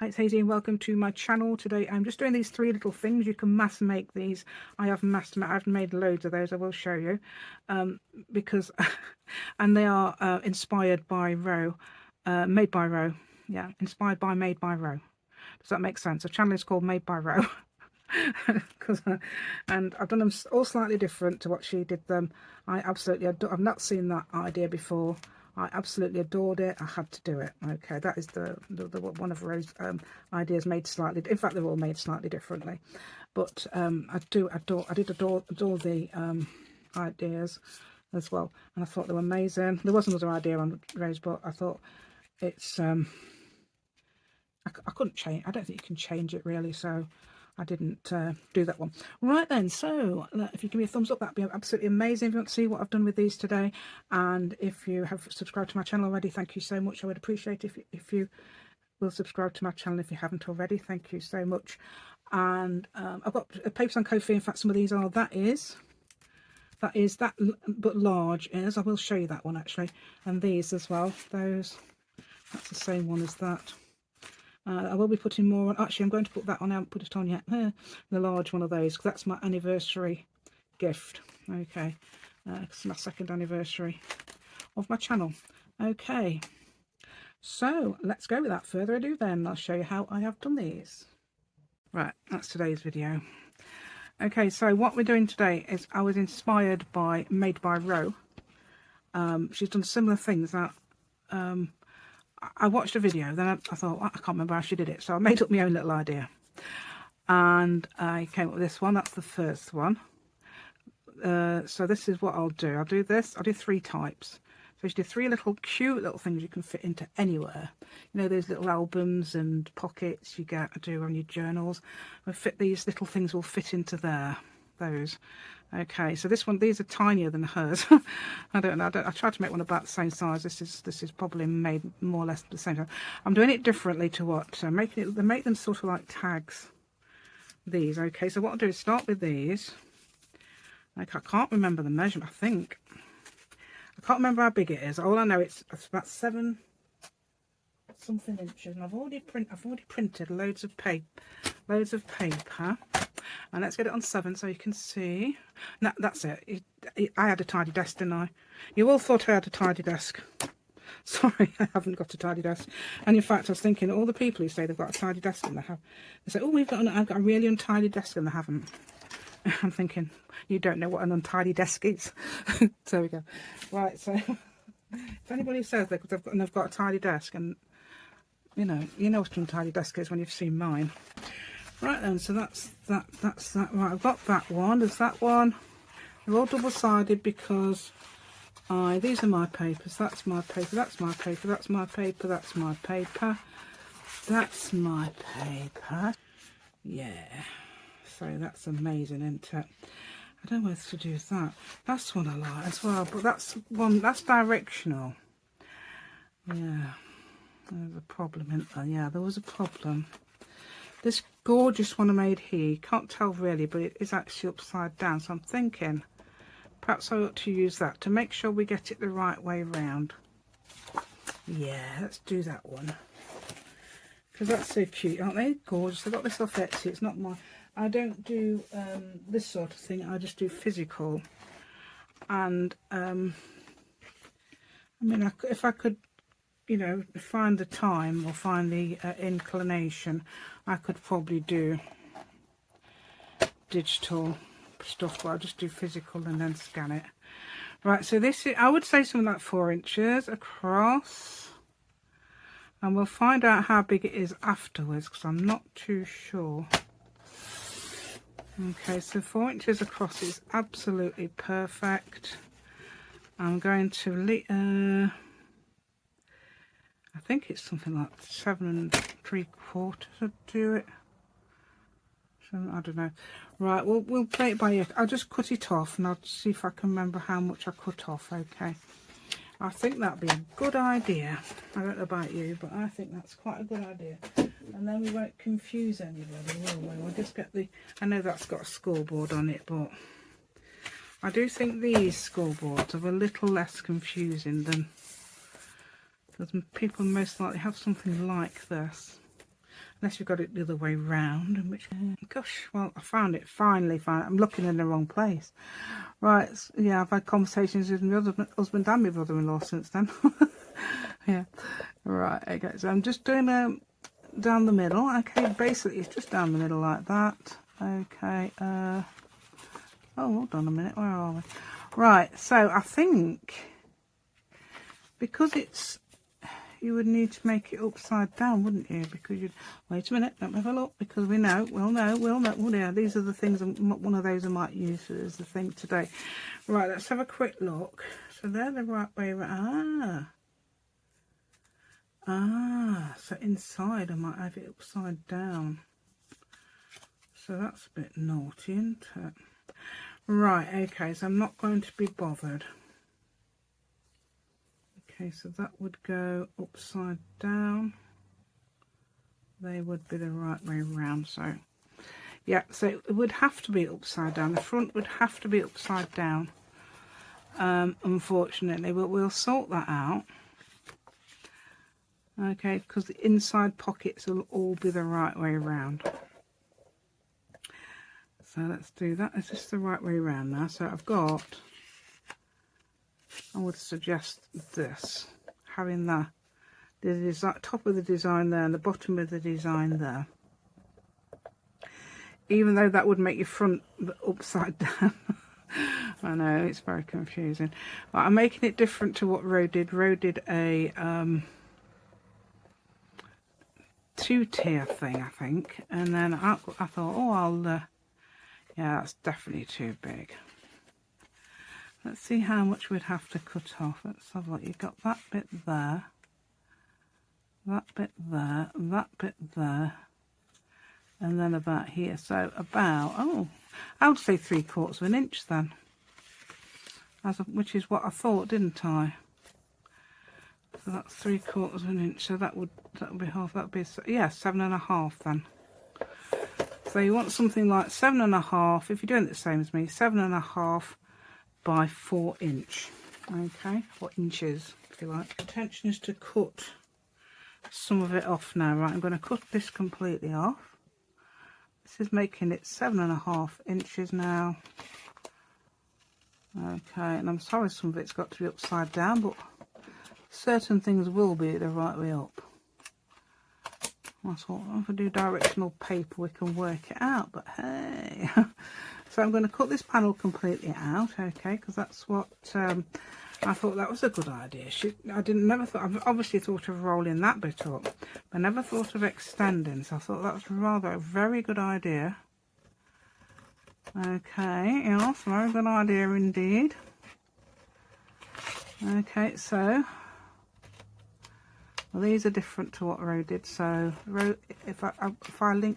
Hi, it's Hazy and welcome to my channel. Today I'm just doing these three little things. You can mass make these. I've made loads of those. I will show you because and they are inspired by Ro, made by Ro. Yeah, inspired by, made by Ro. Does that make sense? The channel is called Made by Ro. And I've done them all slightly different to what she did them. I absolutely adore. I've not seen that idea before. I absolutely adored it. I had to do it. Okay, that is the one of Rose's ideas made slightly. In fact, they're all made slightly differently, but I did adore the ideas as well, and I thought they were amazing. There was another idea on Rose, but I thought it's I couldn't change. I don't think you can change it really, so I didn't do that one. Right then, so if you give me a thumbs up, that'd be absolutely amazing if you want to see what I've done with these today. And if you have subscribed to my channel already, thank you so much. I would appreciate it if you will subscribe to my channel if you haven't already. Thank you so much. And I've got papers on Ko-fi. In fact, some of these are that but large is. I will show you that one actually, and these as well. That's the same one as that. I will be putting more on. Actually, I'm going to put that on. I haven't put it on yet. The large one of those, because that's my anniversary gift. Okay, it's my second anniversary of my channel. Okay, so let's go without further ado then. I'll show you how I have done these. Right, that's today's video. Okay, so what we're doing today is I was inspired by Made by Ro. She's done similar things that I watched a video, then I thought, well, I can't remember how she did it, so I made up my own little idea. And I came up with this one. That's the first one. So this is what I'll do. I'll do this. I'll do three types. So you do three little cute little things you can fit into anywhere. You know, those little albums and pockets you get to do on your journals. I fit these little things will fit into there. Those. Okay, so this one, these are tinier than hers. I don't know. I tried to make one about the same size. This is probably made more or less the same time. I'm doing it differently to what make them sort of like tags. These. Okay, so what I'll do is start with these. Like, I can't remember the measurement. I think I can't remember how big it is. All I know it's about 7 something inches, and I've already printed loads of paper. And let's get it on 7 so you can see. No, that's it. I had a tidy desk, didn't I? You all thought I had a tidy desk. Sorry, I haven't got a tidy desk. And in fact, I was thinking, all the people who say they've got a tidy desk and they say, oh, I've got a really untidy desk, and they haven't. I'm thinking, you don't know what an untidy desk is. So there we go. Right, so if anybody says they've got a tidy desk, and you know what an untidy desk is when you've seen mine. Right then, so that's that. Right, I've got that one. There's that one. They're all double-sided because these are my papers. That's my paper. That's my paper. That's my paper. That's my paper. That's my paper. Yeah. So that's amazing, isn't it? I don't know what to do with that. That's one I like as well, but that's directional. Yeah. There's a problem in there. Yeah, there was a problem. This gorgeous one I made here, can't tell really, but it is actually upside down. So I'm thinking perhaps I ought to use that to make sure we get it the right way round. Yeah, let's do that one. Because that's so cute, aren't they? Gorgeous. I got this off Etsy. It's not my... I don't do this sort of thing. I just do physical. And, I mean, if I could... you know, find the time or find the inclination, I could probably do digital stuff, but I'll just do physical and then scan it. Right, so this is, I would say something like 4 inches across, and we'll find out how big it is afterwards because I'm not too sure. Okay, so 4 inches across is absolutely perfect. I'm going to I think it's something like 7 3/4 to do it. So, I don't know. Right, we'll play it by ear. I'll just cut it off and I'll see if I can remember how much I cut off. Okay. I think that'd be a good idea. I don't know about you, but I think that's quite a good idea. And then we won't confuse anybody, will we? We'll just get the... I know that's got a scoreboard on it, but I do think these scoreboards are a little less confusing than... because people most likely have something like this. unless you've got it the other way round, in which, gosh, well, I found it, finally found it. I'm looking in the wrong place. Right, yeah, I've had conversations with my husband and my brother-in-law since then. Yeah, right, okay, so I'm just doing down the middle. Okay, basically it's just down the middle like that. Okay, oh, hold on a minute, where are we? Right, so I think because it's, you would need to make it upside down, wouldn't you? Because you'd, wait a minute, let me have a look, because we'll know, well, yeah, these are the things, one of those I might use as the thing today. Right, let's have a quick look. So they're the right way around. So inside I might have it upside down. So that's a bit naughty, isn't it? Right, okay, so I'm not going to be bothered. Okay, so that would go upside down. They would be the right way around, so yeah, so it would have to be upside down. The front would have to be upside down, unfortunately, but we'll sort that out. Okay, because the inside pockets will all be the right way around. So let's do that. Is this the right way around now? So I've got, I would suggest this, having the design, top of the design there and the bottom of the design there. Even though that would make your front upside down. I know, it's very confusing. But I'm making it different to what Ro did. Ro did a two-tier thing, I think. And then I thought, oh, yeah, that's definitely too big. Let's see how much we'd have to cut off. Let's have a look. You've got that bit there, that bit there, that bit there, and then about here. So about, oh, I would say 3/4 of an inch then. Which is what I thought, didn't I? So that's 3/4 of an inch. So that would be half. That would be, yeah, 7.5 then. So you want something like 7.5. If you're doing it the same as me, 7.5 by 4 inch. Okay, 4 inches, if you like. The intention is to cut some of it off now. Right, I'm going to cut this completely off. This is making it 7.5 inches now. Okay, and I'm sorry some of it's got to be upside down, but certain things will be the right way up. I thought, if I do directional paper we can work it out, but hey. So I'm going to cut this panel completely out, okay, because that's what I thought that was a good idea. I've obviously thought of rolling that bit up, but I never thought of extending, so I thought that was rather a very good idea. Okay, yes, very good idea indeed. Okay, so well, these are different to what Ro did. So Ro, if I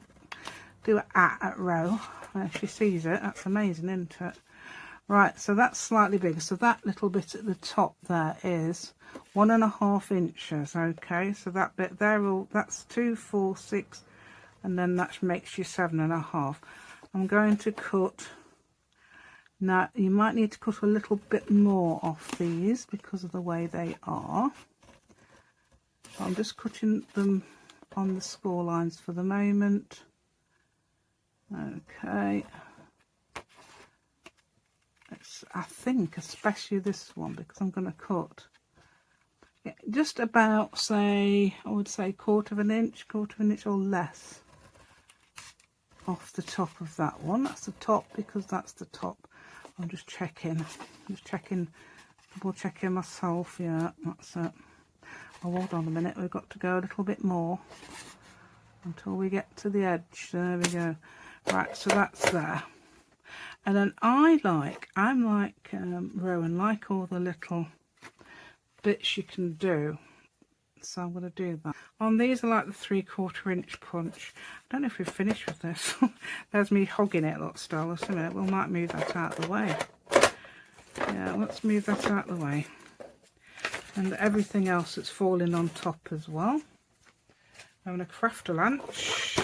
do an at Ro, she sees it. That's amazing, isn't it? Right, so that's slightly bigger. So that little bit at the top there is 1.5 inches. Okay, so that bit there, that's 2, 4, 6, and then that makes you 7.5. I'm going to cut. Now you might need to cut a little bit more off these because of the way they are. I'm just cutting them on the score lines for the moment. Okay. I think especially this one, because I'm going to cut just about, say, I would say quarter of an inch or less off the top of that one. That's the top because that's the top. I'm just checking, double checking myself. Yeah, that's it. Oh, hold on a minute, we've got to go a little bit more until we get to the edge. There we go. Right, so that's there. And then I'm like Rowan, like all the little bits you can do. So I'm going to do that. On these are like the 3/4 inch punch. I don't know if we've finished with this. There's me hogging it, look, still. Just a minute, we might move that out of the way. Yeah, let's move that out of the way. And everything else that's falling on top as well. I'm going to craft a lunch.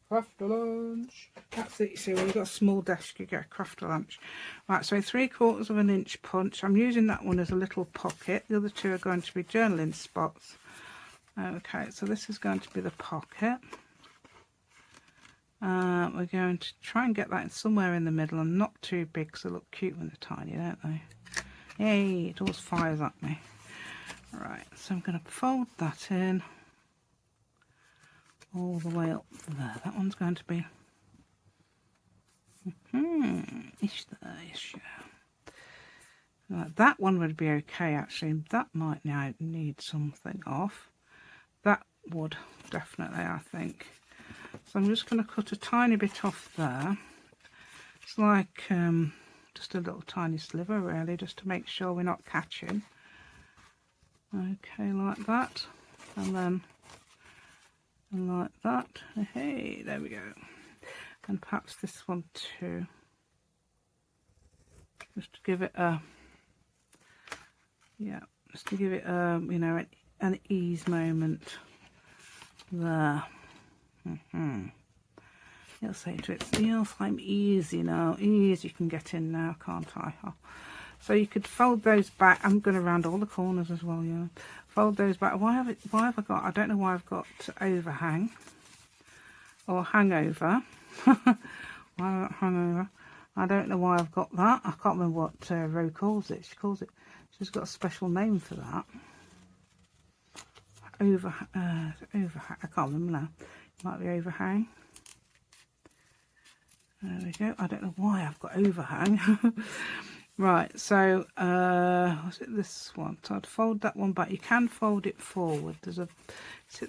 Craft a lunch. That's it, you see, when you've got a small desk, you get a craft a lunch. Right, so 3/4 of an inch punch. I'm using that one as a little pocket. The other two are going to be journaling spots. Okay, so this is going to be the pocket. We're going to try and get that in somewhere in the middle and not too big because they look cute when they're tiny, don't they? Yay, it always fires at me. Right, so I'm going to fold that in all the way up there. That one's going to be ish there, ish. Right, that one would be okay actually. That might now need something off. That would definitely, I think. So I'm just going to cut a tiny bit off there. It's like just a little tiny sliver really, just to make sure we're not catching. Okay, like that, and then like that. Hey, there we go. And perhaps this one too, just to give it a, yeah, just to give it a, you know, an ease moment there. You'll say to it, yes, I'm easy now. Easy, you can get in now, can't I? So you could fold those back. I'm going to round all the corners as well, yeah. Fold those back. Why have I got, I don't know why I've got overhang or hangover. Why hangover? I don't know why I've got that. I can't remember what Ro calls it. She's got a special name for that. Overhang. I can't remember now. It might be overhang. There we go. I don't know why I've got overhang. Right, so was it this one? So I'd fold that one back. You can fold it forward. Is it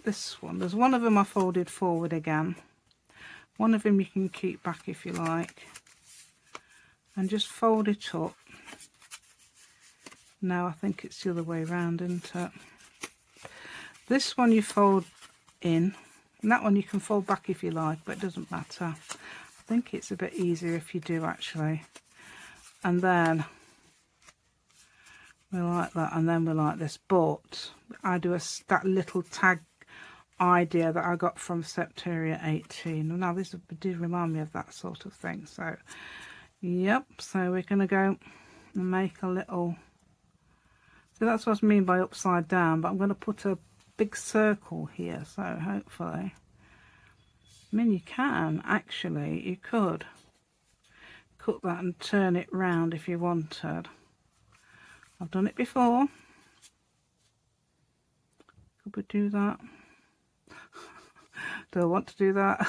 this one? There's one of them I folded forward again. One of them you can keep back if you like. And just fold it up. Now I think it's the other way around, isn't it? This one you fold in. And that one you can fold back if you like, but it doesn't matter. I think it's a bit easier if you do actually. And then we like that, and then we like this. But I do that little tag idea that I got from Septeria 18. Now this did remind me of that sort of thing. So yep, so we're going to go and make a little, so that's what I mean by upside down, but I'm going to put a big circle here, so hopefully, I mean you can actually, you could cut that and turn it round if you wanted. I've done it before. Could we do that? Do I want to do that?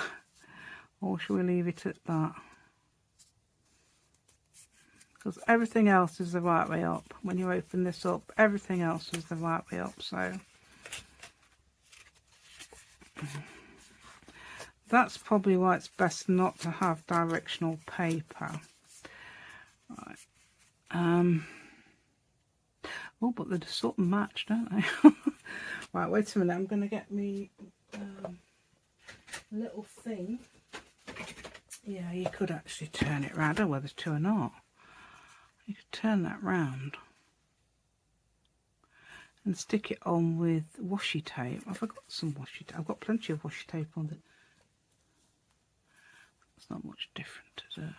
Or should we leave it at that? Because everything else is the right way up. When you open this up, everything else is the right way up. So that's probably why it's best not to have directional paper. Right. Oh, but they sort of match, don't they? Right, wait a minute. I'm going to get me little thing. Yeah, you could actually turn it round. I don't know whether it's two or not. You could turn that round and stick it on with washi tape. I've got some washi tape. I've got plenty of washi tape on it. It's not much different, is it?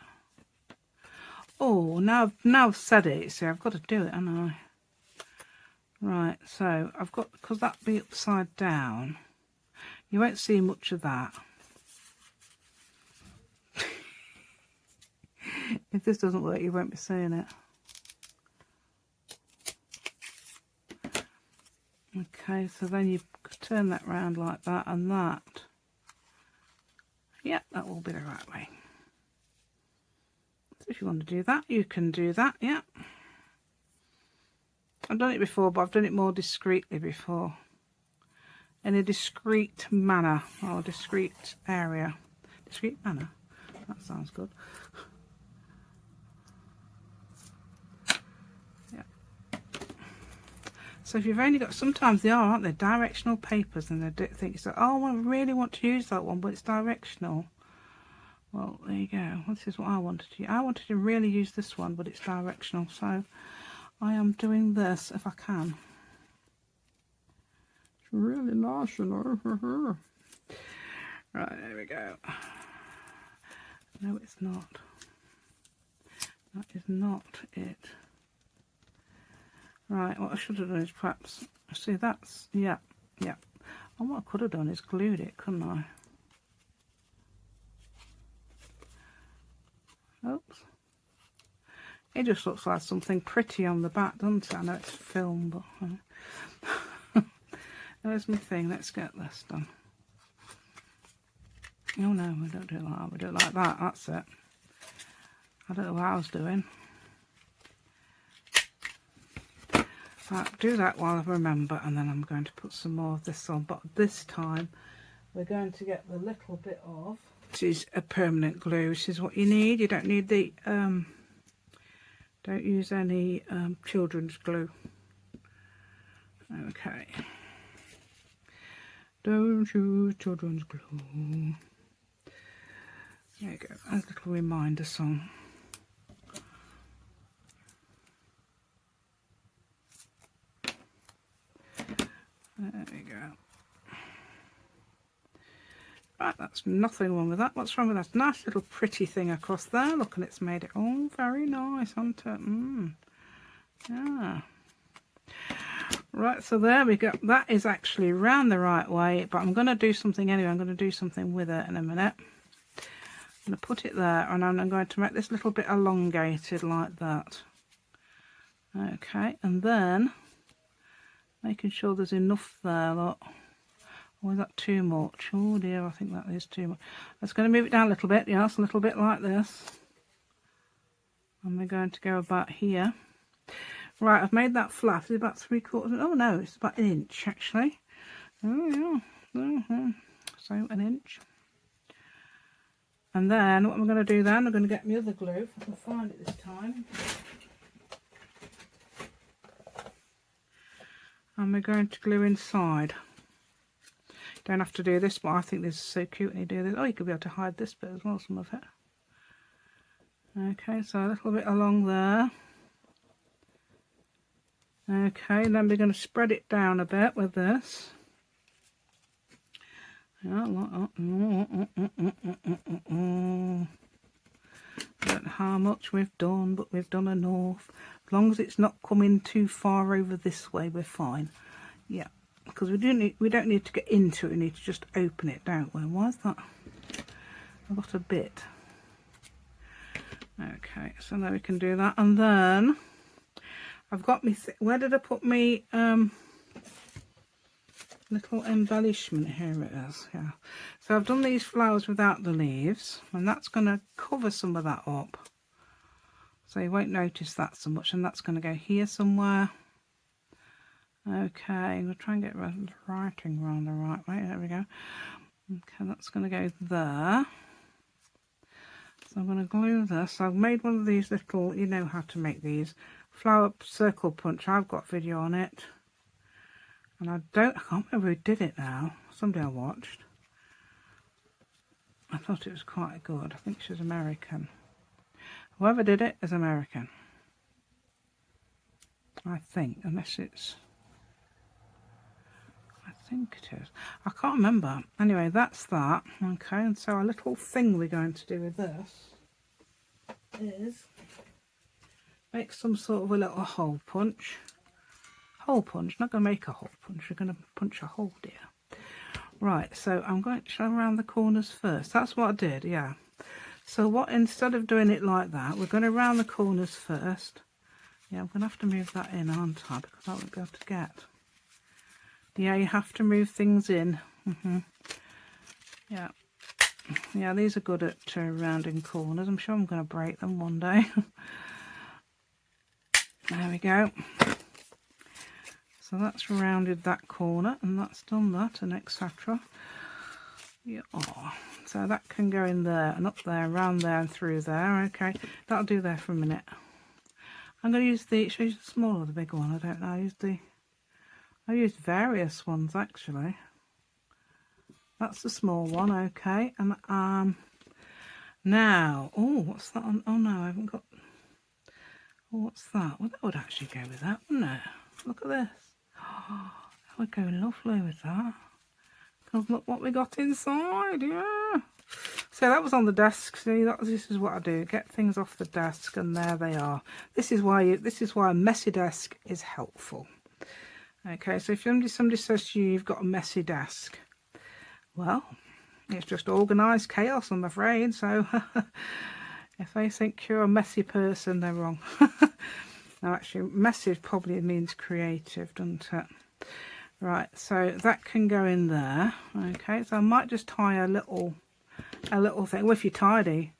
Oh, now I've said it, see, I've got to do it, haven't I? Right, so I've got, because that'd be upside down, you won't see much of that. If this doesn't work, you won't be seeing it. Okay, so then you turn that round like that, and that. Yep, that will be the right way. So if you want to do that, you can do that, yeah. I've done it before, but I've done it more discreetly before. In a discreet manner, or discreet area. Discreet manner? That sounds good. Yeah. So if you've only got, sometimes they are, aren't they, directional papers, and they think, so, oh, I really want to use that one, but it's directional. Well, there you go. This is what I wanted to use. I wanted to really use this one, but it's directional, so I am doing this if I can. It's really nice, you know. Right, there we go. No, it's not. That is not it. Right, what I should have done is perhaps, see that's, yeah. And what I could have done is glued it, couldn't I? It just looks like something pretty on the back, doesn't it? I know it's film, but there's my thing. Let's get this done. Oh no, we don't do it like that. We do it like that. That's it. I don't know what I was doing. Right, do that while I remember, and then I'm going to put some more of this on. But this time, we're going to get the little bit of, which is a permanent glue, which is what you need. You don't need the don't use any children's glue. Okay. Don't use children's glue. There you go. A little reminder song. There we go. Right, that's nothing wrong with that. What's wrong with that? Nice little pretty thing across there. Look, and it's made it all very nice, hasn't it? Yeah. Right, so there we go. That is actually round the right way, but I'm going to do something anyway. I'm going to do something with it in a minute. I'm going to put it there, and I'm going to make this little bit elongated like that. Okay, and then making sure there's enough there. Look. Or is that too much? Oh dear, I think that is too much. I'm just going to move it down a little bit, yes, a little bit like this. And we're going to go about here. Right, I've made that flat. It's about 3/4. Oh no, it's about 1 inch actually. Oh yeah. So 1 inch. And then what I'm going to do then, I'm going to get my other glue, if I can find it this time. And we're going to glue inside. Don't have to do this, but I think this is so cute when you do this. Oh, you could be able to hide this bit as well, some of it. Okay, so a little bit along there. Okay, then we're going to spread it down a bit with this. Yeah, don't know how much we've done, but we've done enough. As long as it's not coming too far over this way, we're fine. Yeah. Because we don't need to get into it, we need to just open it, don't we? Why is that? I've got a bit. Okay, so now we can do that, and then I've got me. Where did I put me little embellishment? Here it is. Yeah. So I've done these flowers without the leaves, and that's going to cover some of that up, so you won't notice that so much. And that's going to go here somewhere. Okay, we'll try and get the writing around the right way. There we go. Okay, that's going to go there. So I'm going to glue this. I've made one of these little, you know how to make these, flower circle punch. I've got video on it. And I can't remember who did it now. Somebody I watched. I thought it was quite good. I think she's American. Whoever did it is American. I think, unless it's... I think it is. I can't remember. Anyway, that's that. Okay, and so a little thing we're going to do with this is make some sort of a little hole punch. Hole punch, not going to make a hole punch, we're going to punch a hole, dear. Right, so I'm going to show around the corners first. That's what I did, yeah. So what, instead of doing it like that, we're going to round the corners first. Yeah, I'm going to have to move that in, aren't I? Because I won't be able to get. Yeah, you have to move things in. Yeah. Yeah, these are good at rounding corners. I'm sure I'm going to break them one day. There we go. So that's rounded that corner, and that's done that, and etc. Yeah. So that can go in there, and up there, around there, and through there. Okay, that'll do there for a minute. I'm going to use the, should I use the small or the big one? I don't know. I used various ones actually. That's the small one, okay. And now, oh, what's that on? Oh no, I haven't got. Oh, what's that? Well, that would actually go with that, wouldn't it? Look at this. Oh, that would go lovely with that. Because look what we got inside, yeah. So that was on the desk. See, this is what I do. Get things off the desk, and there they are. This is why a messy desk is helpful. Okay, so if somebody says to you, you've got a messy desk, well, it's just organised chaos, I'm afraid. So If they think you're a messy person, they're wrong. No, actually, messy probably means creative, doesn't it? Right, so that can go in there. Okay, so I might just tie a little thing. Well, if you're tidy,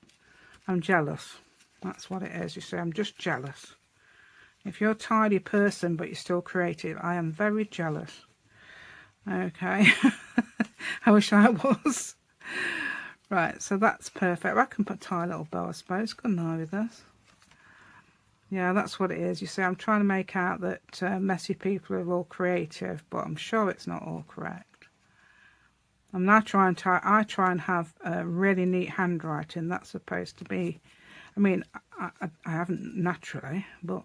I'm jealous. That's what it is. You see, I'm just jealous. If you're a tidy person but you're still creative, I am very jealous. Okay. I wish I was. Right, so that's perfect. I can tie a little bow, I suppose, couldn't I, with this? Yeah, that's what it is. You see, I'm trying to make out that messy people are all creative, but I'm sure it's not all correct. I'm now trying to, I try and have a really neat handwriting. That's supposed to be, I mean, I haven't naturally, but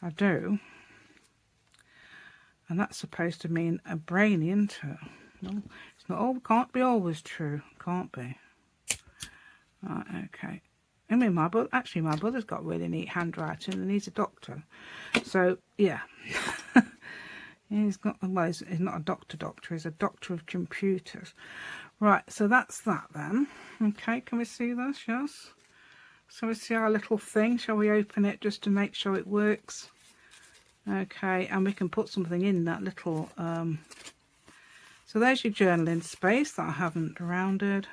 I do. And that's supposed to mean a brainy, isn't it? No, it's not all, can't be always true. Can't be. Right, okay. I mean, my brother's got really neat handwriting and he's a doctor. So, yeah. He's got, well, he's not a doctor, he's a doctor of computers. Right, so that's that then. Okay, can we see this? Yes. So we see our little thing. Shall we open it just to make sure it works? Okay, and we can put something in that little, so there's your journaling space that I haven't rounded.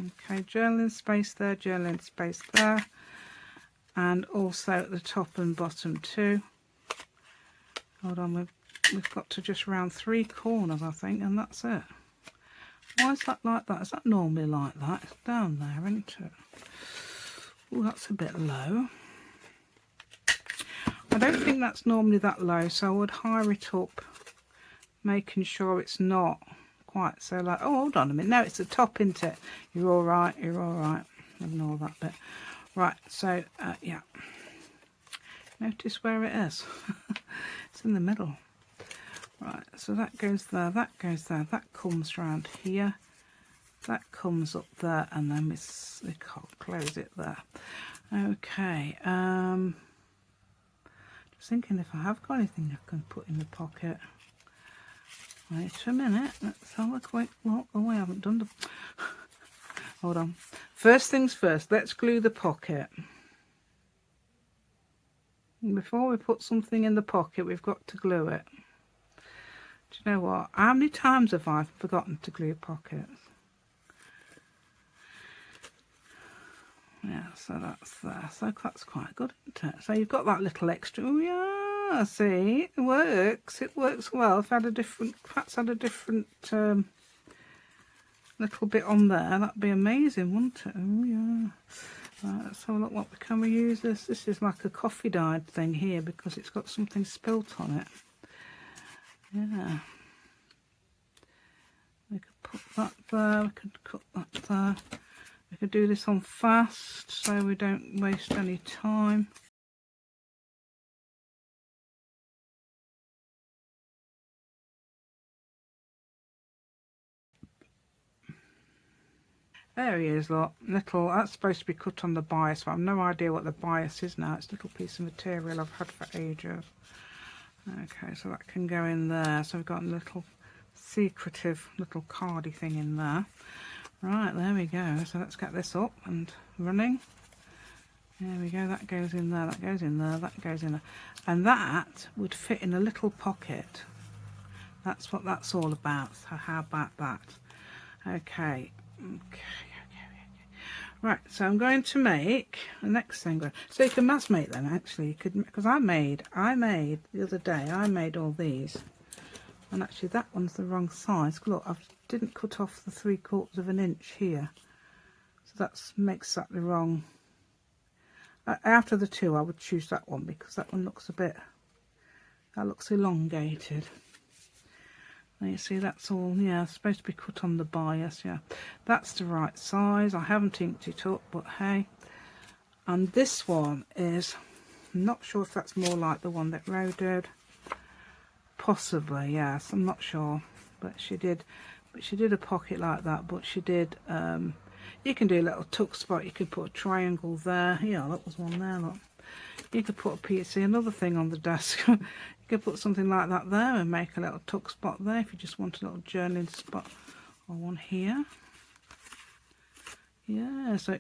Okay, journaling space there, and also at the top and bottom too. Hold on, we've got to just round 3 corners, I think, and that's it. Why is that like that? Is that normally like that? It's down there, isn't it? Oh, that's a bit low. I don't think that's normally that low, so I would higher it up, making sure it's not quite so like, oh, hold on a minute. No, it's the top, isn't it? You're all right, you're all right. Ignore that bit. Right, so, yeah. Notice where it is. It's in the middle. Right, so that goes there, that goes there, that comes round here, that comes up there, and then we can't close it there. Okay, just thinking if I have got anything I can put in the pocket. Wait a minute, let's have a quick look. Oh, I haven't done the... Hold on. First things first, let's glue the pocket. And before we put something in the pocket, we've got to glue it. Do you know what? How many times have I forgotten to glue pockets? Yeah, so that's there. So that's quite good, isn't it? So you've got that little extra. Oh, yeah, see, it works. It works well. If I had a different, perhaps had a different little bit on there, that'd be amazing, wouldn't it? Oh, yeah. Right, let's have a look. What can we use this? This is like a coffee dyed thing here because it's got something spilt on it. Yeah. We could put that there. We could cut that there. We could do this on fast so we don't waste any time. There he is, look. Little, that's supposed to be cut on the bias, but I've no idea what the bias is now. It's a little piece of material I've had for ages. Okay, so that can go in there. So we've got a little secretive little cardy thing in there. Right, there we go. So let's get this up and running. There we go, that goes in there, that goes in there, that goes in there. And that would fit in a little pocket. That's what that's all about. So how about that? Okay. Right, so I'm going to make the next thing. So you can mass make them actually. You could, because I made the other day. I made all these, and actually that one's the wrong size. Look, I didn't cut off the 3/4 of an inch here, so that makes that the wrong. After the two, I would choose that one because that one looks a bit. That looks elongated. You see, that's all, yeah, it's supposed to be cut on the bias, yeah. That's the right size. I haven't inked it up, but hey. And this one is, I'm not sure if that's more like the one that Ro did. Possibly, yes, I'm not sure. But she did a pocket like that, but she did, you can do a little tuck spot. You could put a triangle there. Yeah, that was one there, look. You could put a piece, another thing on the desk. You could put something like that there and make a little tuck spot there if you just want a little journaling spot, or one here. Yeah, so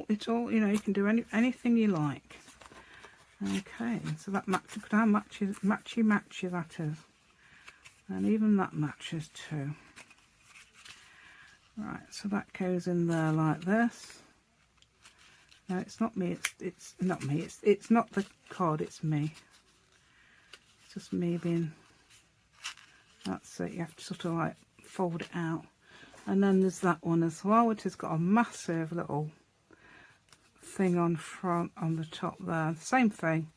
it's all, you know, you can do anything you like. Okay, so that matches, how matchy that is. And even that matches too. Right, so that goes in there like this. No, it's not me, it's not me, it's not the card, it's me. It's just me being, that's it, you have to sort of like fold it out. And then there's that one as well, which has got a massive little thing on front, on the top there, same thing.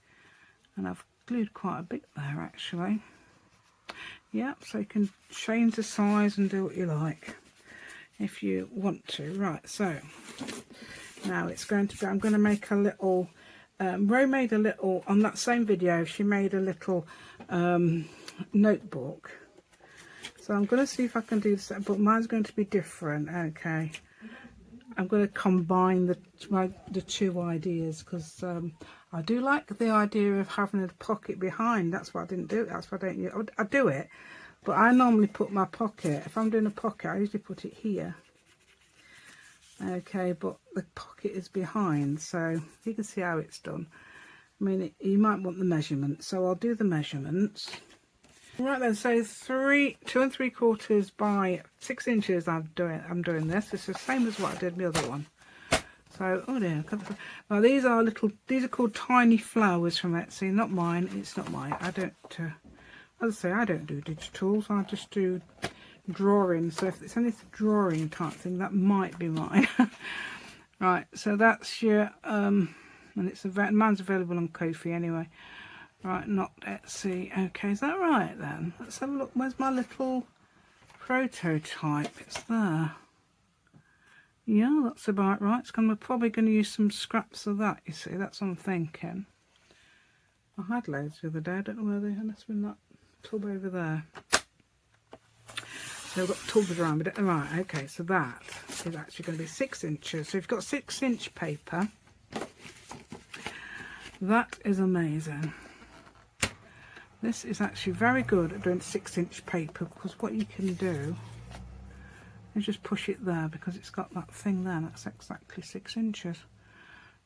And I've glued quite a bit there actually. Yep, so you can change the size and do what you like if you want to. Right, so now it's going to be, I'm going to make a little, Ro made a little, on that same video, she made a little notebook. So I'm going to see if I can do this, but mine's going to be different. Okay, I'm going to combine the two ideas, because I do like the idea of having a pocket behind. That's why I didn't do it. That's why I don't. I do it, but I normally put my pocket. If I'm doing a pocket, I usually put it here. Okay, but the pocket is behind, so you can see how it's done. I mean, you might want the measurements, so I'll do the measurements. Right then, so 2 3/4 by 6 inches. I'm doing this. It's the same as what I did the other one. So, oh dear. Now these are called tiny flowers from Etsy. Not mine. It's not mine. I don't. As I say, I don't do digitals. I just do drawing. So if it's anything drawing type thing, that might be mine. Right. So that's your and it's mine's available on Ko-fi anyway. Right, not Etsy. Okay, is that right then? Let's have a look. Where's my little prototype? It's there. Yeah, that's about right. We're probably going to use some scraps of that, you see. That's what I'm thinking. I had loads the other day. I don't know where they are. That's in that tub over there. So we've got tubs around. But right, okay, so that is actually going to be 6 inches. So you've got 6-inch paper. That is amazing. This is actually very good at doing 6-inch paper, because what you can do is just push it there, because it's got that thing there. That's exactly 6 inches.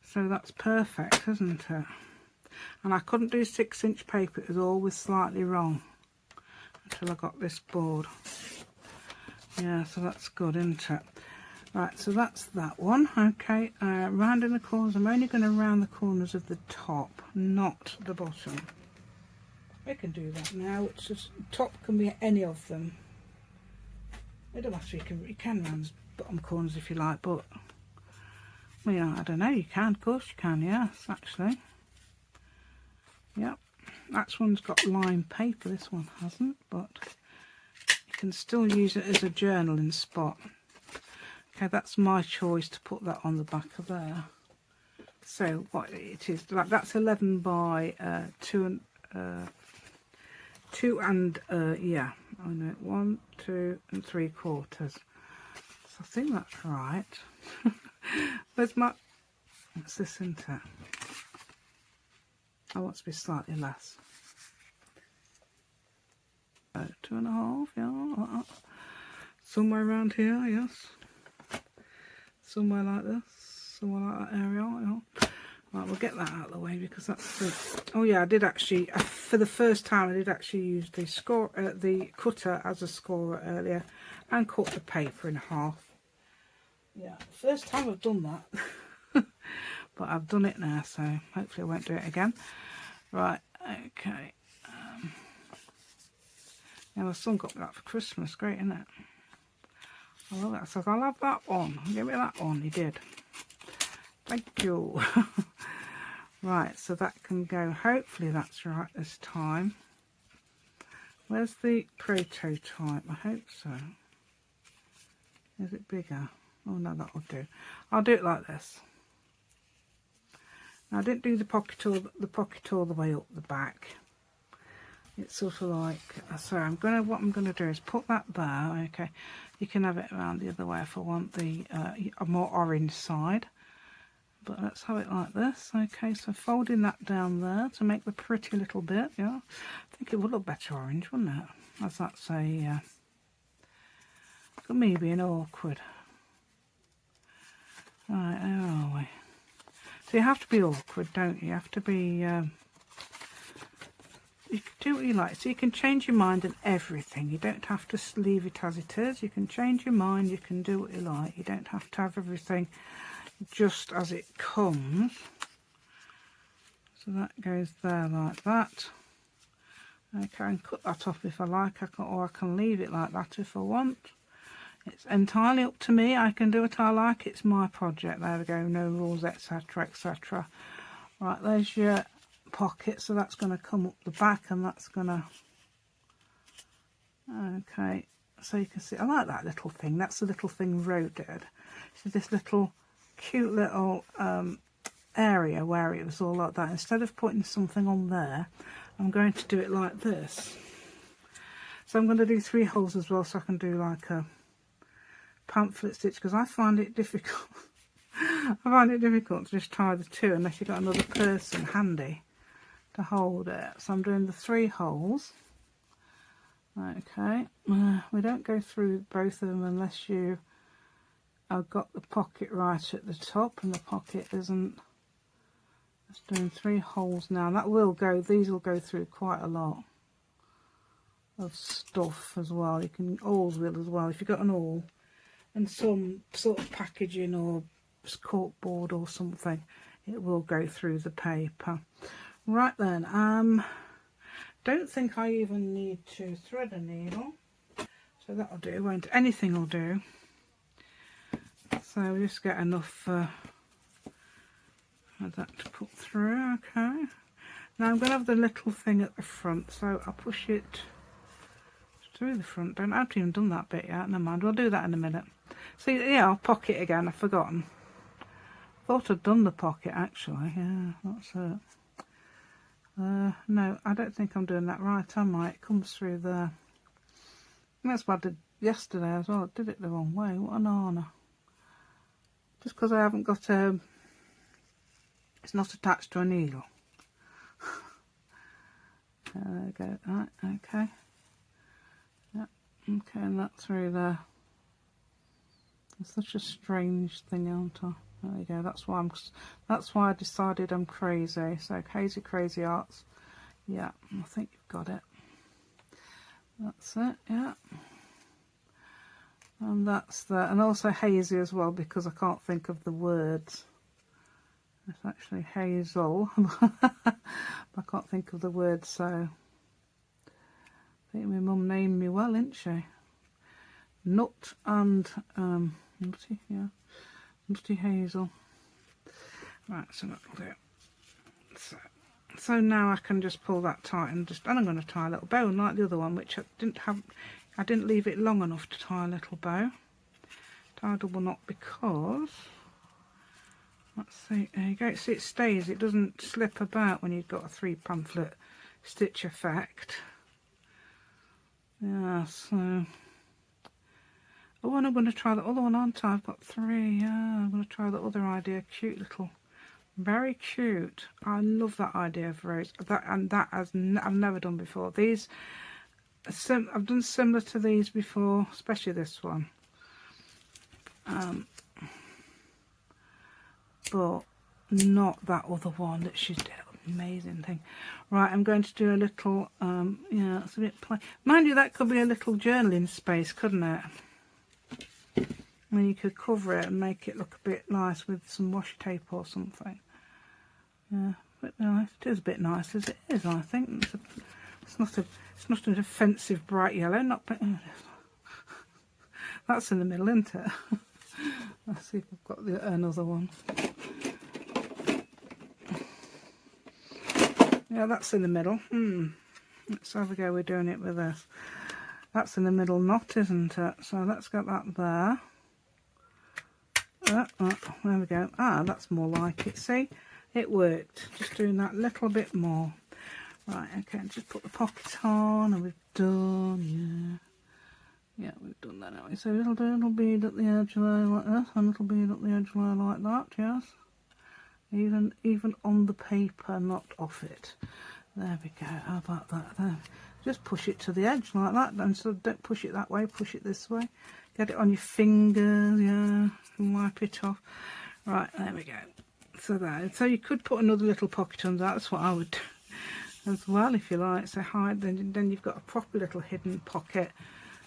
So that's perfect, isn't it? And I couldn't do 6-inch paper. It was always slightly wrong until I got this board. Yeah, so that's good, isn't it? Right, so that's that one. Okay, rounding the corners. I'm only going to round the corners of the top, not the bottom. I can do that now. It's just top can be any of them. It don't matter. You can round the bottom corners if you like, but well, yeah, I don't know. You can, of course, you can. Yes, actually. Yep, that one's got lined paper. This one hasn't, but you can still use it as a journaling spot. Okay, that's my choice to put that on the back of there. So what it is, like that's 11 by 2 and yeah, I know 1, 2 3/4. So I think that's right. Where's my? What's this, isn't it? I want to be slightly less. 2.5, yeah, somewhere around here, yes. Somewhere like this, somewhere like that area, yeah. Right, we'll get that out of the way, because that's the... Oh yeah, I did actually, for the first time, I did actually use the cutter as a scorer earlier, and cut the paper in half. Yeah, first time I've done that. But I've done it now, so hopefully I won't do it again. Right, okay. Yeah, my son got me that for Christmas. Great, isn't it? I love it. I said, I'll have that one. Give me that one. He did. Thank you. Right, so that can go. Hopefully that's right this time. Where's the prototype? I hope so. Is it bigger? Oh no, that'll do. I'll do it like this. Now, I didn't do the pocket all the way up the back. It's sort of like, so what I'm gonna do is put that there. Okay, you can have it around the other way if I want the a more orange side, but let's have it like this. Okay, so folding that down there to make the pretty little bit. Yeah, I think it would look better orange, wouldn't it? As that's a for me being awkward. Right, where are we? So you have to be awkward, don't you? You have to be, you can do what you like. So you can change your mind on everything. You don't have to leave it as it is. You can change your mind. You can do what you like. You don't have to have everything just as it comes. So that goes there like that. Okay, I can cut that off if I like, or I can leave it like that if I want. It's entirely up to me. I can do what I like. It's my project. There we go. No rules, etc, etc. Right, there's your pocket. So that's going to come up the back, and that's going to... Okay, so you can see, I like that little thing. That's the little thing Ro did. So this little cute little area where it was all like that. Instead of putting something on there, I'm going to do it like this. So I'm going to do 3 holes as well, so I can do like a pamphlet stitch, because I find it difficult. I find it difficult to just tie the 2 unless you've got another person handy to hold it. So I'm doing the 3 holes. Okay, we don't go through both of them unless you have got the pocket right at the top, and the pocket isn't. Just doing 3 holes now. That will go, these will go through quite a lot of stuff as well. You can, awls will as well. If you've got an awl and some sort of packaging or corkboard or something, it will go through the paper. Right then, don't think I even need to thread a needle, so that'll do, won't it? Anything will do. So just get enough of that to put through. Okay, now I'm going to have the little thing at the front, so I'll push it through the front. I haven't even done that bit yet. Never mind, we'll do that in a minute. See, yeah, I'll pocket again. I've forgotten. Thought I'd done the pocket actually. Yeah, that's it. No, I don't think I'm doing that right, am I? It comes through there. And that's what I did yesterday as well. I did it the wrong way. What an honour. Just because I haven't got a... It's not attached to a needle. There we go. Right, okay. Yeah, okay, and that through there. It's such a strange thing, aren't I? There we go. That's why I decided I'm crazy. So crazy arts. Yeah, I think you've got it. That's it. Yeah. And that's that. And also hazy as well, because I can't think of the words. It's actually hazel. I can't think of the words, so I think my mum named me well, didn't she? Nut and nutty, yeah. Nutty hazel. Right, so that'll do it. So now I can just pull that tight and I'm going to tie a little bow like the other one, which I didn't leave it long enough to tie a little bow. Tie a double knot because, let's see, there you go. See, it stays, it doesn't slip about when you've got a 3 pamphlet stitch effect. Yeah, so... Oh, and I'm going to try the other one, aren't I? I've got 3, yeah. I'm going to try the other idea. Cute little, very cute. I love that idea of rose. I've never done before. These, I've done similar to these before, especially this one. But not that other one that she did. Amazing thing. Right, I'm going to do a little, yeah, it's a bit plain. Mind you, that could be a little journaling space, couldn't it? I mean, you could cover it and make it look a bit nice with some washi tape or something. Yeah, but nice. It is a bit nice as it is, I think. It's not an offensive bright yellow. Not, that's in the middle, isn't it? Let's see if I've got another one. Yeah, that's in the middle. Let's have a go. We're doing it with this. That's in the middle knot, isn't it? So let's get that there. There we go. Ah, that's more like it. See, it worked. Just doing that little bit more. Right, okay, just put the pocket on, and we've done, yeah, we've done that now. So a little bead at the edge there like this, and a little bead at the edge there like that, yes. Even on the paper, not off it. There we go. How about that? There. Just push it to the edge like that, and so don't push it that way, push it this way. Get it on your fingers, yeah, and wipe it off. Right, there we go. So there. So you could put another little pocket on that. That's what I would do as well, if you like. So hide, then you've got a proper little hidden pocket.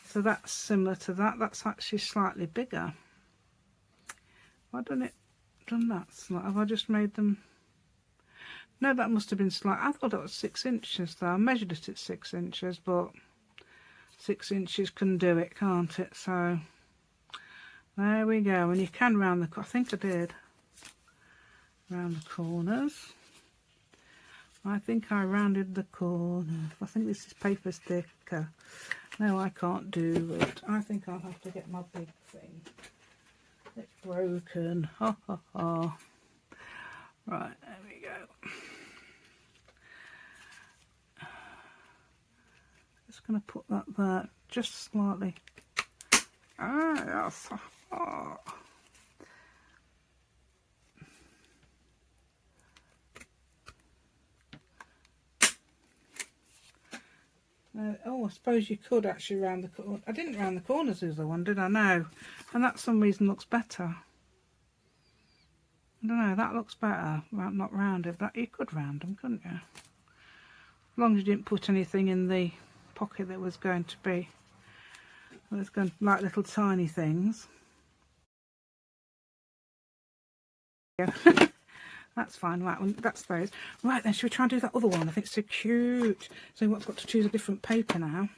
So that's similar to that. That's actually slightly bigger. Have I done that slight? Have I just made them? No, that must have been slight. I thought it was 6 inches though. I measured it at 6 inches, but 6 inches can do it, can't it? So there we go. And you can round the, I think I did, round the corners. I think I rounded the corners. I think this is paper sticker. No, I can't do it. I think I'll have to get my big thing. It's broken. Ha ha ha. Right, there we go. Just going to put that there just slightly. Ah, yes. Oh. Oh, I suppose you could actually round the corner. I didn't round the corners the other one, did I? No. And that for some reason looks better. I don't know, that looks better. Not rounded, but you could round them, couldn't you? As long as you didn't put anything in the pocket that was going to be, like little tiny things. Yeah. That's fine, right, well, that's those. Right then, should we try and do that other one? I think it's so cute. So I've got to choose a different paper now.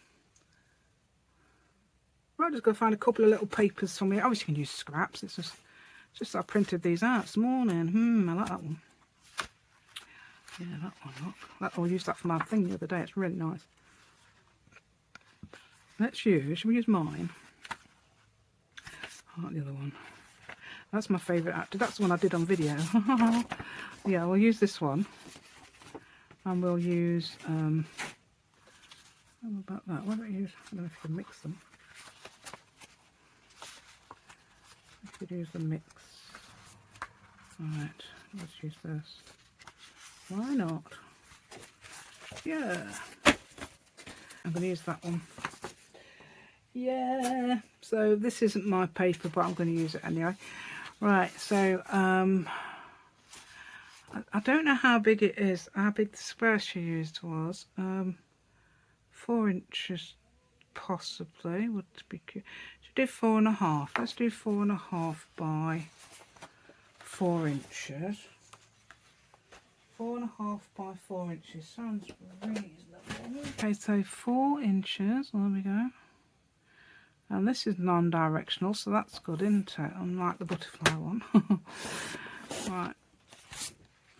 Right, just got to find a couple of little papers for me. Obviously you can use scraps, it's just I printed these out this morning. I like that one. Yeah, that one, look. I used that for my thing the other day, it's really nice. Should we use mine? I like the other one. That's my favourite actor. That's the one I did on video. Yeah, we'll use this one. And we'll use, how about that? Why don't I use, I don't know if you can mix them. I could use the mix. Alright, let's use this. Why not? Yeah. I'm going to use that one. Yeah. So this isn't my paper, but I'm going to use it anyway. Right, so I don't know how big it is, how big the square she used was. 4 inches possibly would be cute. Should do 4.5. Let's do 4.5 by 4 inches. 4.5 by 4 inches sounds reasonable. Okay, so 4 inches. There we go. And this is non-directional, so that's good, isn't it? Unlike the butterfly one. Right.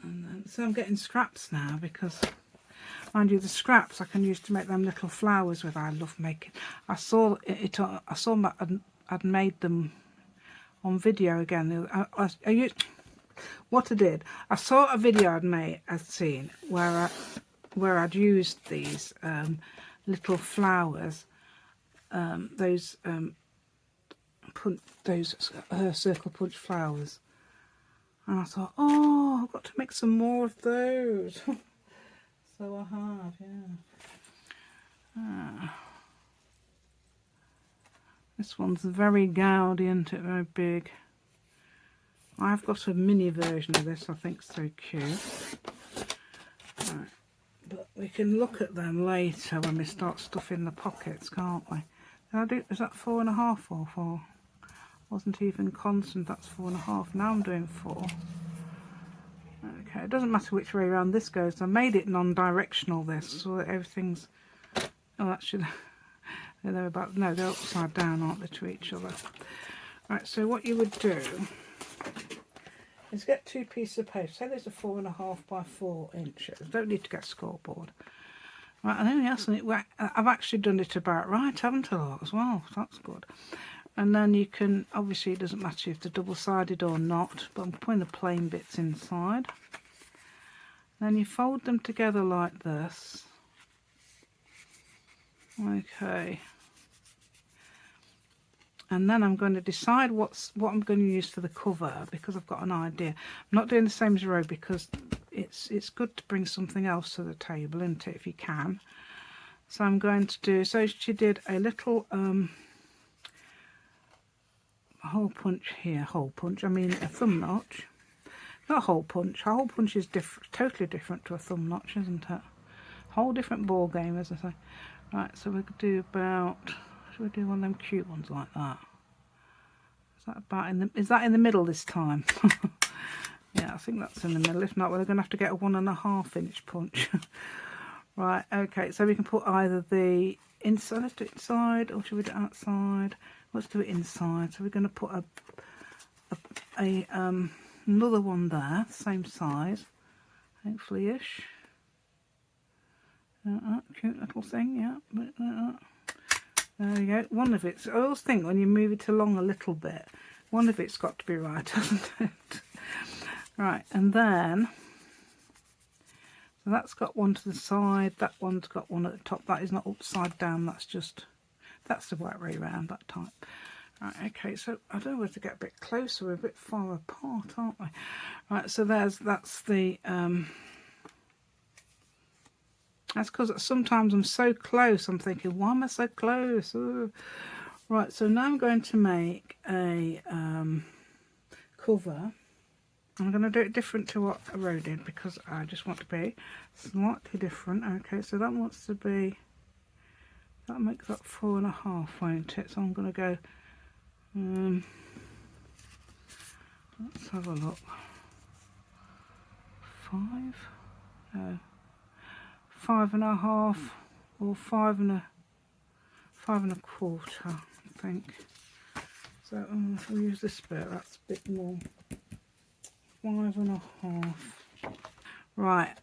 And then, so I'm getting scraps now because, mind you, the scraps I can use to make them little flowers with. I love making. I saw I'd made them on video again. I used, what I did, I saw a video I'd seen where I'd used these little flowers. Those circle punch flowers, and I thought, oh, I've got to make some more of those. So I have, yeah. This one's very gaudy, isn't it? Very big. I've got a mini version of this. I think so cute. Right. But we can look at them later when we start stuffing the pockets, can't we? Is that 4.5 or 4? Wasn't even constant, that's 4.5. Now I'm doing 4. Okay, it doesn't matter which way around this goes. I made it non-directional, this, so that everything's... Oh, actually, they're about... No, they're upside down, aren't they, to each other? Right, so what you would do is get 2 pieces of paper. Say there's a 4.5 by 4 inches. Don't need to get scoreboard. Right, and then yes, I've actually done it about right, haven't I, as well? So that's good. And then you can, obviously it doesn't matter if they're double-sided or not, but I'm putting the plain bits inside. Then you fold them together like this. Okay. And then I'm going to decide what I'm going to use for the cover, because I've got an idea. I'm not doing the same as row because it's good to bring something else to the table, isn't it, if you can. So I'm going to do, so she did a little hole punch here. Hole punch, I mean a thumb notch. Not a hole punch. A hole punch is totally different to a thumb notch, isn't it? Whole different ball game, as I say. Right, so we could do about, should we do one of them cute ones like that? Is that about is that in the middle this time? Yeah, I think that's in the middle. If not, we're going to have to get a 1.5 inch punch. Right, okay, so we can put either the inside, let's do it inside, or should we do it outside? Let's do it inside. So we're going to put another one there, same size, hopefully-ish. Cute little thing, yeah. There we go. One of it's, I always think when you move it along a little bit, one of it's got to be right, hasn't it? Right, and then, so that's got one to the side, that one's got one at the top. That is not upside down, that's the right way around, that type. Right, okay, so I don't know where to get a bit closer, we're a bit far apart, aren't we? Right, so that's the, that's because sometimes I'm so close, I'm thinking, why am I so close? Ooh. Right, so now I'm going to make a cover. I'm going to do it different to what I wrote in because I just want to be slightly different. Okay, so that wants to be, that makes that 4.5, won't it? So I'm going to go, let's have a look. 5? No. 5.5 or 5.25, I think. So we'll use this bit, that's a bit more. 5.5. Right.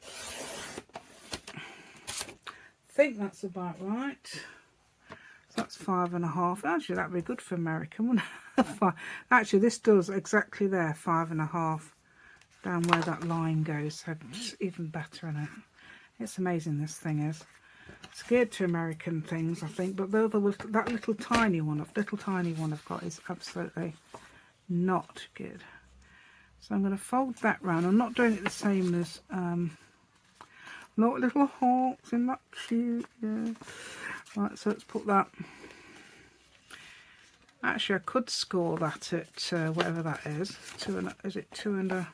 I think that's about right. So that's 5.5. Actually, that'd be good for American, wouldn't it? Actually, this does exactly there, 5.5 down where that line goes. So it's even better, isn't it? It's amazing, this thing is. It's geared to American things, I think, but the other was that little tiny one I've got is absolutely not good. So I'm going to fold that round. I'm not doing it the same as not little hearts in that cute. Yeah. Right, so let's put that. Actually, I could score that at whatever that is. Is it 2.25?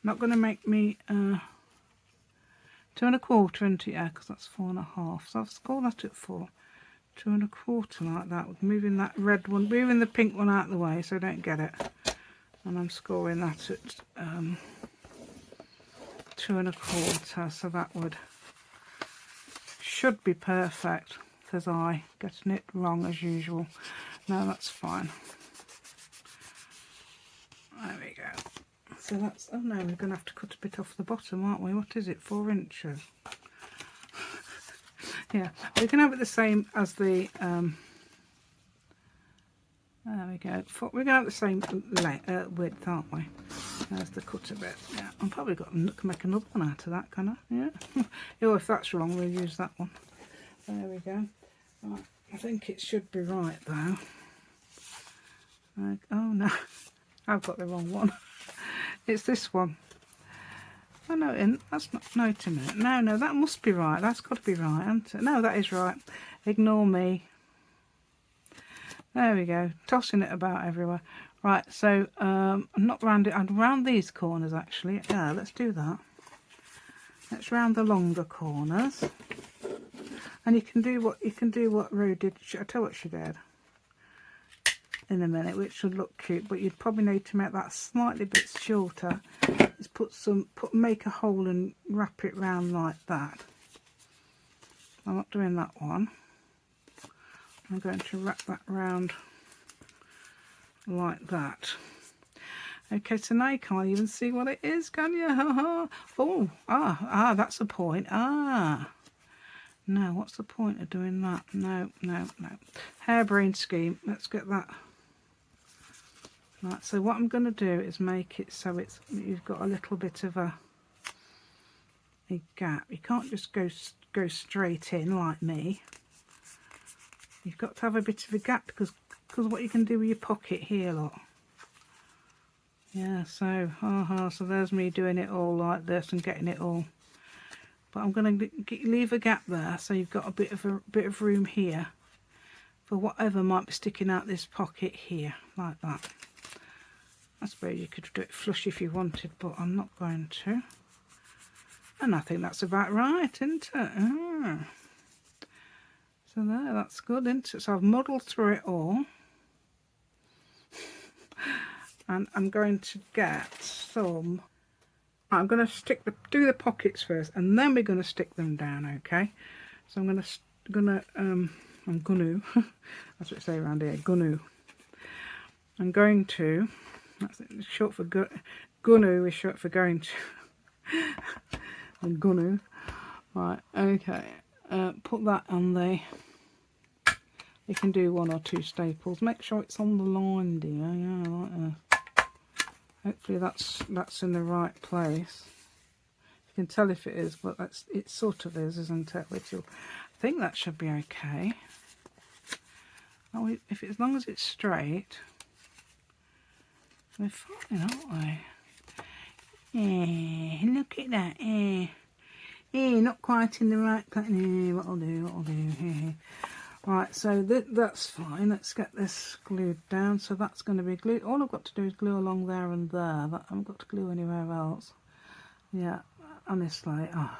Not going to make me 2.25 into, yeah, because that's 4.5. So I'll score that at 4. 2.25 like that. With moving that red one, moving the pink one out of the way so I don't get it. And I'm scoring that at 2.25. So that should be perfect. Says I, getting it wrong as usual. No, that's fine. There we go. So that's, oh no, we're going to have to cut a bit off the bottom, aren't we? What is it, 4 inches? Yeah, we can have it the same as the, there we go. We're going to have the same width, aren't we? There's the cut a bit. Yeah, I'm probably can make another one out of that, can I? Yeah. Oh, if that's wrong, we'll use that one. There we go. Right, I think it should be right though. Oh no, I've got the wrong one. It's this one. Oh no, that's not. No, wait a minute. No, that must be right. That's got to be right, hasn't it? No, that is right. Ignore me. There we go. Tossing it about everywhere. Right, so I'm not round it. I'd round these corners actually. Yeah, let's do that. Let's round the longer corners. And you can do what Rue did. I'll tell you what she did in a minute, which should look cute, but you'd probably need to make that slightly bit shorter. Is make a hole and wrap it round like that. I'm not doing that one. I'm going to wrap that round like that. Okay, so now you can't even see what it is, can you? Oh, that's the point. No, what's the point of doing that? No. Harebrained scheme. Let's get that. Right, so what I'm going to do is make it so you've got a little bit of a gap. You can't just go straight in like me. You've got to have a bit of a gap because what you can do with your pocket here, look. Yeah, so so there's me doing it all like this and getting it all. But I'm going to leave a gap there so you've got a bit of room here for whatever might be sticking out this pocket here, like that. I suppose you could do it flush if you wanted, but I'm not going to. And I think that's about right, isn't it? Ah. So there, that's good, isn't it? So I've muddled through it all. And I'm going to get some... I'm going to do the pockets first, and then we're going to stick them down, okay? So I'm that's what I say around here, I'm going to, that's short for gunu is short for going to, and gunu, right, okay, put that on there. You can do 1 or 2 staples, make sure it's on the line, dear, yeah, like that. Hopefully that's in the right place. You can tell if it is, but it sort of is, isn't it? Which I think that should be okay. As long as it's straight, we're fine, aren't we? Yeah, look at that. Yeah, not quite in the right place. What I'll do. Right, so that's fine. Let's get this glued down. So that's going to be glued. All I've got to do is glue along there and there. I haven't got to glue anywhere else. Yeah, honestly. Oh,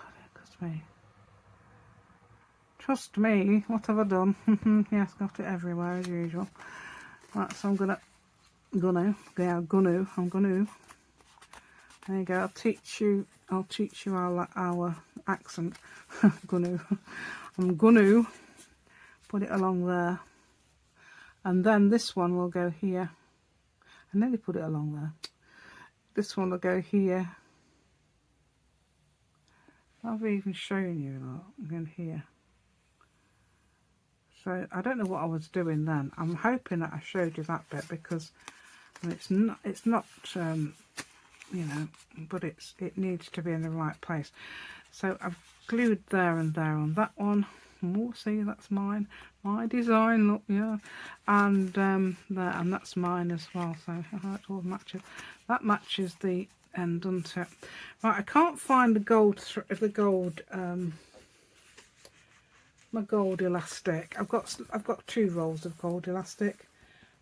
trust me. What have I done? Yes, got it everywhere as usual. Right, so I'm gonna. There you go. I'll teach you our accent. I'm gonna put it along there, and then this one will go here. I nearly put it along there. This one will go here. I've even shown you that. Again here. So I don't know what I was doing then. I'm hoping that I showed you that bit, because it's not you know, but it needs to be in the right place. So I've glued there and there on that one. Oh, see, that's my design, look, yeah, and there, and that's mine as well. So it all matches. That matches the end, doesn't it? Right, I can't find the gold my gold elastic. I've got 2 rolls of gold elastic,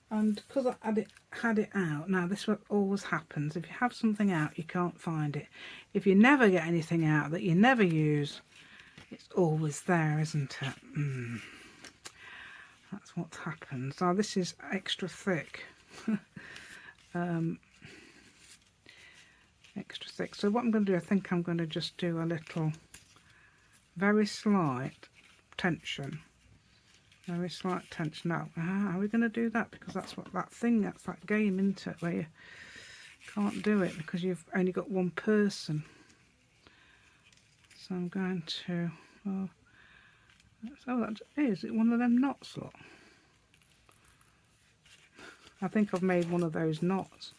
and because I had it out. Now this what always happens if you have something out, you can't find it. If you never get anything out that you never use, it's always there, isn't it? That's what happens. Now this is extra thick. Extra thick. So what I'm going to do, I think I'm going to just do a little, very slight tension. Very slight tension. Now, how are we going to do that? Because that's that game, isn't it, where you can't do it because you've only got one person. So I'm going to, oh, that is it one of them knots, look. I think I've made one of those knots.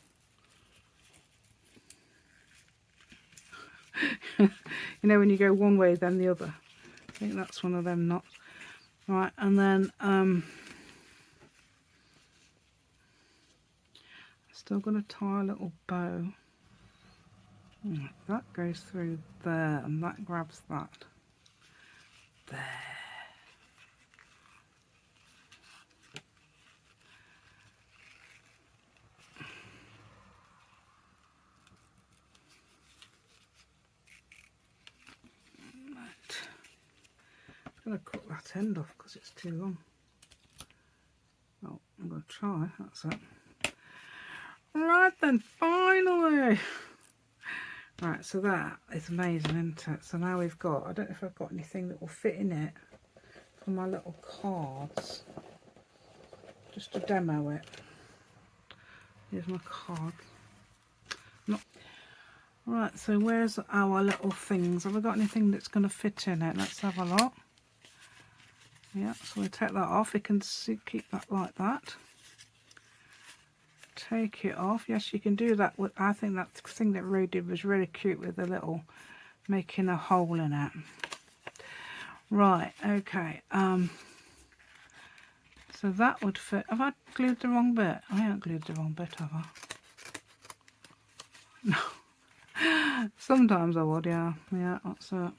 You know, when you go one way then the other. I think that's one of them knots. Right, and then still going to tie a little bow. That goes through there, and that grabs that there. I'm going to cut that end off because it's too long. Oh, I'm going to try. That's it. Right then, finally. Right, so that is amazing, isn't it? So now we've got, I don't know if I've got anything that will fit in it for my little cards. Just to demo it. Here's my card. Right, so where's our little things? Have I got anything that's going to fit in it? Let's have a look. Yeah, so we take that off. You can see, keep that like that. Take it off. Yes, you can do that. With, I think that thing that Rue did was really cute with the little making a hole in it. Right, okay. So that would fit. Have I glued the wrong bit? I haven't glued the wrong bit, have I? No. Sometimes I would, yeah. Yeah, that's it.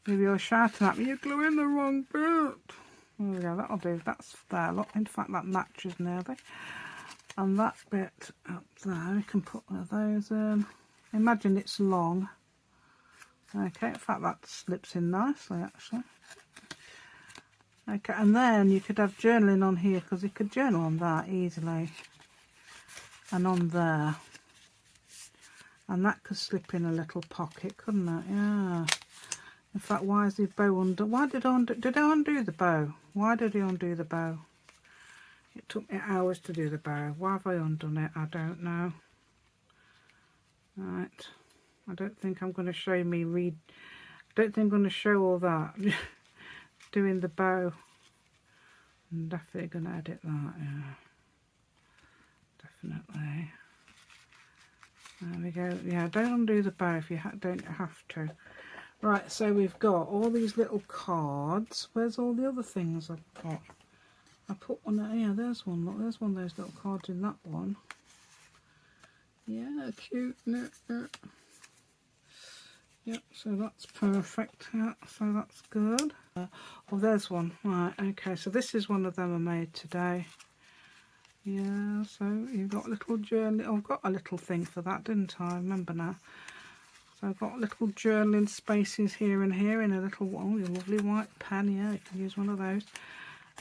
Maybe you're shouting at me, you're gluing the wrong bit. There we go, that'll do. That's there. Look, in fact, that matches nearly. And that bit up there, we can put one of those in. Imagine it's long. Okay, in fact, that slips in nicely, actually. Okay, and then you could have journaling on here, because you could journal on that easily. And on there. And that could slip in a little pocket, couldn't it? Yeah. In fact, why is the bow under? Why did I undo the bow? Why did he undo the bow? It took me hours to do the bow. Why have I undone it? I don't know. Right. I don't think I'm going to show I don't think I'm going to show all that. Doing the bow. I'm definitely going to edit that, yeah. Definitely. There we go. Yeah, don't undo the bow if you don't have to. Right, so we've got all these little cards. Where's all the other things I've got? I put one, yeah, there's one. Look, there's one of those little cards in that one. Yeah, cute. Yep, so that's perfect. Yeah, so that's good. Oh, there's one. Right, okay, so this is one of them I made today. Yeah, so you've got a little journal. Oh, I've got a little thing for that, didn't I? Remember now. So I've got little journaling spaces here and here in a little, oh, your lovely white pen. Yeah, you can use one of those.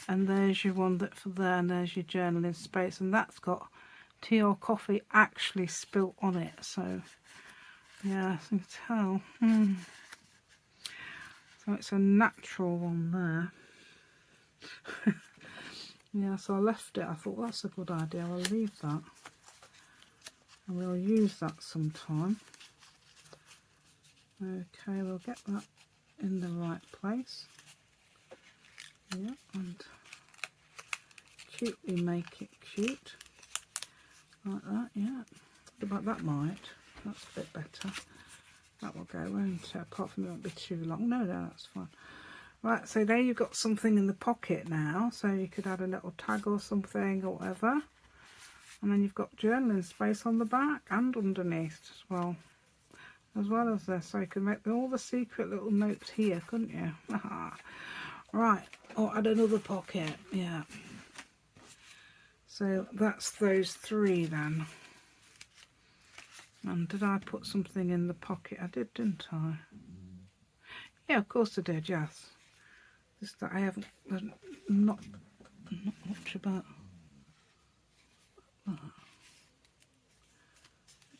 And there's your one that for there, and there's your journaling space, and that's got tea or coffee actually spilt on it. So yeah, you can tell. So it's a natural one there. Yeah, so I left it. I thought, well, that's a good idea. I'll leave that, and we'll use that sometime. Okay, we'll get that in the right place. Yeah, and cutely make it cute. Like that, yeah. What about that might? That's a bit better. That will go, won't it? Apart from it won't be too long. No, that's fine. Right, so there you've got something in the pocket now. So you could add a little tag or something or whatever. And then you've got journaling space on the back and underneath as well. As well as this, so you can make all the secret little notes here, couldn't you? Right, or add another pocket, yeah. So that's those three then. And did I put something in the pocket? I did, didn't I? Yeah, of course I did, yes. Just that I haven't, not much about that. I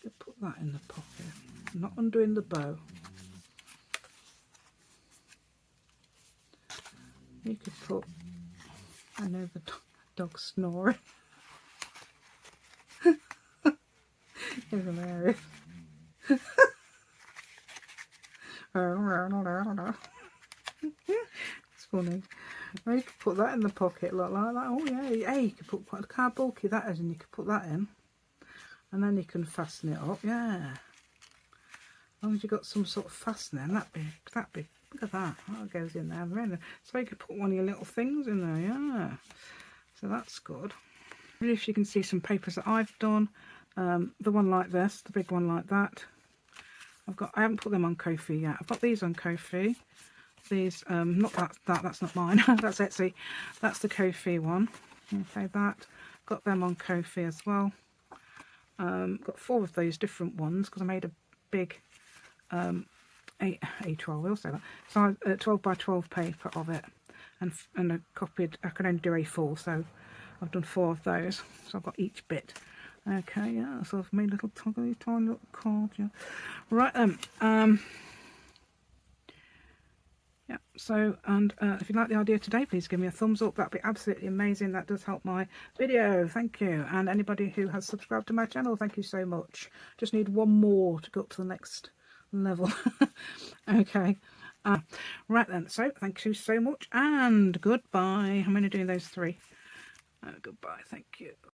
could put that in the pocket. Not undoing the bow. You could put, I know the dog snoring. It's hilarious. It's funny. Well, you could put that in the pocket like that. Oh yeah, yeah, you could put, look how bulky that is, and you could put that in. And then you can fasten it up, yeah. As long as you've got some sort of fastening, that'd be, look at that, that goes in there. Really. So you could put one of your little things in there, yeah. So that's good. If you can see some papers that I've done, the one like this, the big one like that. I haven't put them on Ko-fi yet. I've got these on Ko-fi. These, not that's not mine. That's Etsy. That's the Ko-fi one. Okay, that. Got them on Ko-fi as well. Got 4 of those different ones because I made a big A12, we'll say that. So 12 by 12 paper of it, and I copied. I can only do A4, so I've done 4 of those. So I've got each bit. Okay, yeah. So I've made little tiny little cards. Yeah. Right then. Yeah, so, and if you like the idea today, please give me a thumbs up. That'd be absolutely amazing. That does help my video. Thank you. And anybody who has subscribed to my channel, thank you so much. Just need one more to go up to the next level. Okay. Right then, so thank you so much and goodbye. I'm only doing those 3. Goodbye, thank you.